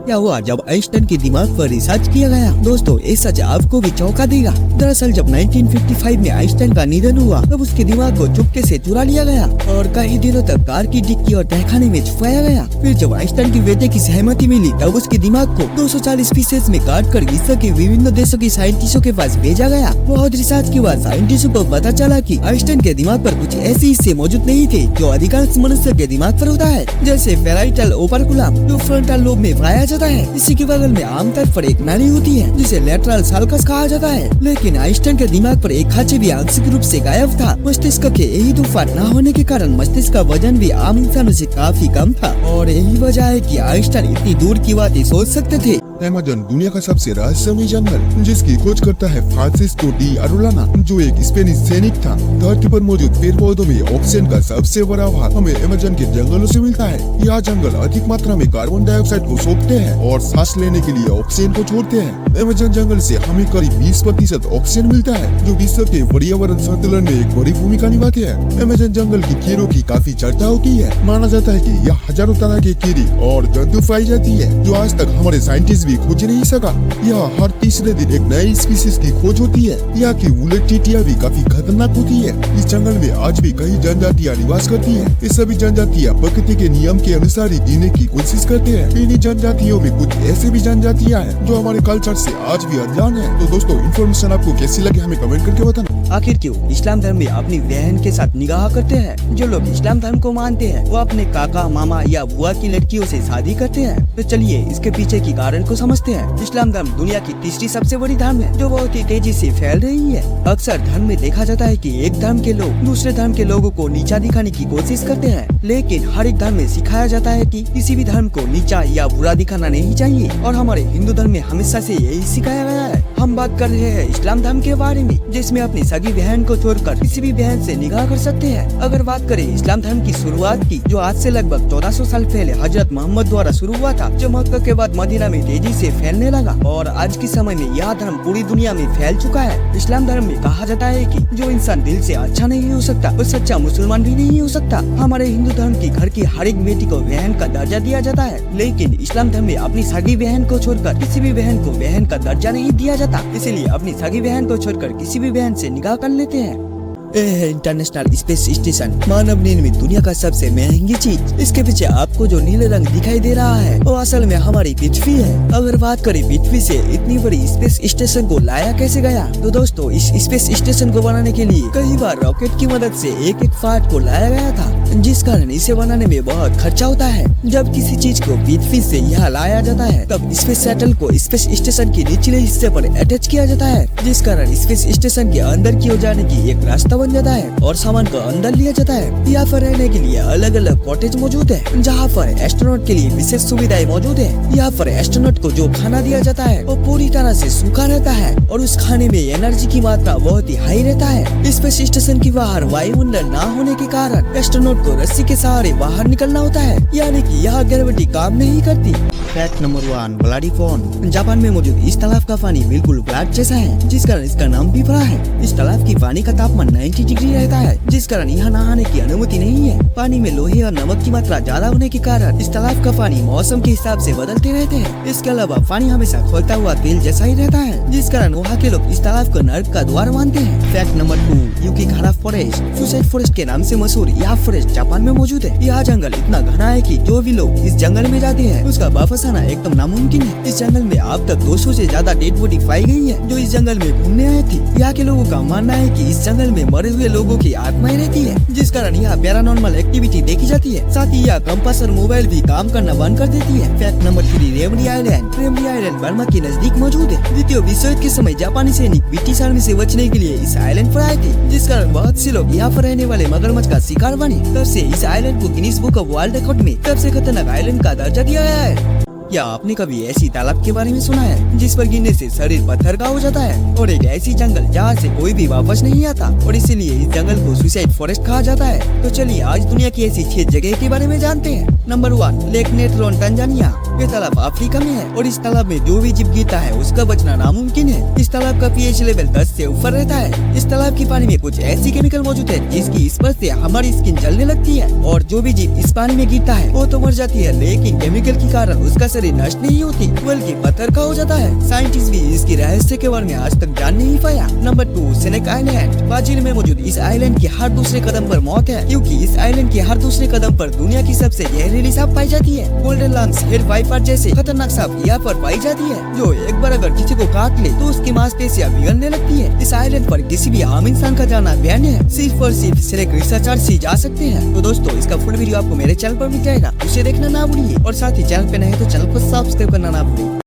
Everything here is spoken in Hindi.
क्या हुआ जब आइंस्टाइन के दिमाग पर रिसर्च किया गया। दोस्तों ये सच आपको भी चौंका देगा। दरअसल जब 1955 में आइंस्टाइन का निधन हुआ तब उसके दिमाग को चुपके से चुरा लिया गया और कई दिनों तक कार की डिक्की और तहखाने में छुपाया गया। फिर जब आइंस्टाइन के बेटे की सहमति मिली तब उसके दिमाग को 240 पीसेस में काट कर विश्व के विभिन्न देशों के साइंटिस्टों के पास भेजा गया। बहुत रिसर्च के बाद साइंटिस्टों को पता चला कि आइंस्टाइन के दिमाग पर कुछ ऐसे हिस्से मौजूद नहीं थे जो अधिकांश मनुष्य के दिमाग पर होता है, जैसे पैराइटल ओपर्कुलम जो फ्रंटल लोब में पाया जाता है। इसी के बगल में आमतौर पर एक नाली होती है जिसे लेटरल सल्कस कहा जाता है। लेकिन आइंस्टाइन के दिमाग पर एक खांचे भी आंशिक रूप से गायब था। मस्तिष्क के यही दफा न होने के कारण मस्तिष्क का वजन भी आम इंसानों से काफी कम था और यही वजह है कि आइंस्टाइन इतनी दूर की बातें सोच सकते थे। अमेज़न दुनिया का सबसे रहस्यमय जंगल जिसकी खोज करता है फ्रांसिस्को डी अरुलाना, जो एक स्पेनिश सैनिक था। धरती पर मौजूद पेड़ पौधों में ऑक्सीजन का सबसे बड़ा भाग हमें अमेज़न के जंगलों से मिलता है। यह जंगल अधिक मात्रा में कार्बन डाइऑक्साइड को सोखते हैं और सांस लेने के लिए ऑक्सीजन को छोड़ते हैं। अमेज़न जंगल से हमें करीब 20% ऑक्सीजन मिलता है, जो विश्व के पर्यावरण संतुलन में एक बड़ी भूमिका निभाते हैं। अमेज़न जंगल की कीड़ों की काफी चर्चा होती है। माना जाता है कि यह हजारों तरह के कीड़े और जंतु पाई जाती है जो आज तक हमारे साइंटिस्ट भी खोज नहीं सका। यह हर तीसरे दिन एक नई स्पीसीज की खोज होती है। यहाँ की बुलेट टीटियां भी काफी खतरनाक होती है। इस जंगल में आज भी कई जनजातियां निवास करती हैं। ये सभी जनजातियां प्रकृति के नियम के अनुसार ही जीने की कोशिश करते हैं। इन्हीं जनजातियों में कुछ ऐसी भी जनजातियां हैं जो हमारे कल्चर से आज भी अनजान है। तो दोस्तों इन्फॉर्मेशन आपको कैसी लगी हमें कमेंट करके बताना। आखिर क्यों इस्लाम धर्म में अपनी बहन के साथ निकाह करते हैं। जो लोग इस्लाम धर्म को मानते हैं वो अपने काका मामा या बुआ की लड़कियों से शादी करते हैं। तो चलिए इसके पीछे की कारण को समझते हैं। इस्लाम धर्म दुनिया की तीसरी सबसे बड़ी धर्म है जो बहुत ही तेजी से फैल रही है। अक्सर धर्म में देखा जाता है कि एक धर्म के लोग दूसरे धर्म के लोगों को नीचा दिखाने की कोशिश करते हैं, लेकिन हर एक धर्म में सिखाया जाता है कि किसी भी धर्म को नीचा या बुरा दिखाना नहीं चाहिए और हमारे हिंदू धर्म में हमेशा से यही सिखाया गया है। हम बात कर रहे हैं इस्लाम धर्म के बारे में, जिसमें अपनी सगी बहन को छोड़कर किसी भी बहन से निकाह कर सकते हैं। अगर बात करें इस्लाम धर्म की शुरुआत की, जो आज से लगभग 1400 साल पहले हजरत मोहम्मद द्वारा शुरू हुआ था, जो मक्का के बाद मदीना में तेजी से फैलने लगा और आज के समय में यह धर्म पूरी दुनिया में फैल चुका है। इस्लाम धर्म में कहा जाता है कि जो इंसान दिल से अच्छा नहीं हो सकता वो सच्चा मुसलमान भी नहीं हो सकता। हमारे हिंदू धर्म की घर की हर एक बेटी को बहन का दर्जा दिया जाता है, लेकिन इस्लाम धर्म में अपनी सगी बहन को छोड़कर किसी भी बहन को बहन का दर्जा नहीं दिया जाता। इसलिए अपनी सगी बहन को छोड़कर किसी भी बहन से निकाह कर लेते हैं। इंटरनेशनल स्पेस स्टेशन मानव निर्मित दुनिया का सबसे महंगी चीज। इसके पीछे आपको जो नीले रंग दिखाई दे रहा है वो असल में हमारी पृथ्वी है। अगर बात करें पृथ्वी से इतनी बड़ी स्पेस स्टेशन को लाया कैसे गया, तो दोस्तों इस स्पेस स्टेशन को बनाने के लिए कई बार रॉकेट की मदद से एक एक पार्ट को लाया गया था, जिस कारण इसे बनाने में बहुत खर्चा होता है। जब किसी चीज को पृथ्वी से यहाँ लाया जाता है तब स्पेस शटल को स्पेस स्टेशन के निचले हिस्से पर अटैच किया जाता है, जिस कारण स्पेस स्टेशन के अंदर की ओर जाने की एक रास्ता बन जाता है और सामान को अंदर लिया जाता है। यहाँ पर रहने के लिए अलग अलग कॉटेज मौजूद है, जहाँ पर एस्ट्रोनॉट के लिए विशेष सुविधाएं मौजूद है। यहाँ पर एस्ट्रोनॉट को जो खाना दिया जाता है वो पूरी तरह से सूखा रहता है और उस खाने में एनर्जी की मात्रा बहुत ही हाई रहता है। स्पेस स्टेशन की बाहर वायुमंडल न होने के कारण एस्ट्रोनॉट को रस्सी के सहारे बाहर निकलना होता है, यानी कि यहाँ ग्रेविटी काम नहीं करती। Fact number 1, bloody pond. Japan में मौजूद इस तालाब का पानी बिल्कुल ब्लड जैसा है, जिस कारण इसका नाम भी पड़ा है। इस तालाब की पानी का तापमान 90 डिग्री रहता है, जिस कारण यहाँ नहाने की अनुमति नहीं है। पानी में लोहे और नमक की मात्रा ज्यादा होने के कारण इस तालाब का पानी मौसम के हिसाब से बदलते रहते हैं। इसके अलावा पानी हमेशा खोलता हुआ तेल जैसा ही रहता है, जिस कारण वहाँ के लोग इस तालाब को नर्क का द्वार मानते हैं। Fact number 2, Aokigahara forest. Suicide forest के नाम से मशहूर यह फॉरेस्ट जापान में मौजूद है। यह जंगल इतना घना है कि जो भी लोग इस जंगल में जाते हैं उसका वापस आना एकदम नामुमकिन है। इस जंगल में अब तक 200 से ज्यादा डेड बॉडी पाई गई है जो इस जंगल में घूमने आए थे। यहाँ के लोगों का मानना है कि इस जंगल में मरे हुए लोगों की आत्माएं रहती है, जिस कारण यहाँ पैरानॉर्मल एक्टिविटी देखी जाती है। साथ ही यहाँ कंपास और मोबाइल भी काम करना बंद कर देती है। Fact number 3, remedy island. Remedy island Burma के नजदीक मौजूद है। द्वितीय विश्व युद्ध के समय जापानी सैनिक ब्रिटिश आर्मी से बचने के लिए इस आइलैंड पर आए थे, जिस कारण बहुत से लोग यहाँ पर रहने वाले मगरमच्छ का शिकार बने। तब से इस आइलैंड को Guinness book of world record में सबसे खतरनाक आइलैंड का दर्जा दिया गया है। क्या आपने कभी ऐसी तालाब के बारे में सुना है जिस पर गिरने से शरीर पत्थर का हो जाता है, और एक ऐसी जंगल जहाँ से कोई भी वापस नहीं आता, और इसीलिए इस जंगल को सुसाइड फॉरेस्ट कहा जाता है। तो चलिए आज दुनिया की ऐसी 6 जगह के बारे में जानते हैं। Number 1, lake Natron, Tanzania. ये तालाब अफ्रीका में है और इस तालाब में जो भी जीव गिरता है उसका बचना नामुमकिन है। इस तालाब का पीएच लेवल 10 से ऊपर रहता है। इस तालाब के पानी में कुछ ऐसी केमिकल मौजूद है जिसकी स्पर्श से हमारी स्किन जलने लगती है, और जो भी जीव इस पानी में गिरता है वो तो मर जाती है, लेकिन केमिकल के कारण उसका शरीर नष्ट नहीं होती बल्कि पत्थर का हो जाता है। साइंटिस्ट भी इसकी रहस्य के बारे में आज तक जान नहीं पाया। Number 2, snake island. ब्राजील में मौजूद इस आइलैंड की हर दूसरे कदम पर मौत है, क्योंकि इस आइलैंड के हर दूसरे कदम पर दुनिया की सबसे जहरीली सांप पाई जाती है। गोल्डन लंग्स हेड वाइपर जैसे खतरनाक सांप यहाँ पर पाई जाती है, जो एक बार अगर किसी को काट ले तो उसकी मांसपेशियां बिगड़ने लगती है। इस आइलैंड पर किसी भी आम इंसान का जाना बैन है, सिर्फ और सिर्फ सिलेक्ट रिसर्चर्स ही जा सकते हैं। तो दोस्तों, इसका फुल वीडियो आपको मेरे चैनल पर मिल जाएगा, उसे देखना ना भूलिए और साथ ही चैनल पे नए तो चैनल को सब्सक्राइब करना ना भूलिए।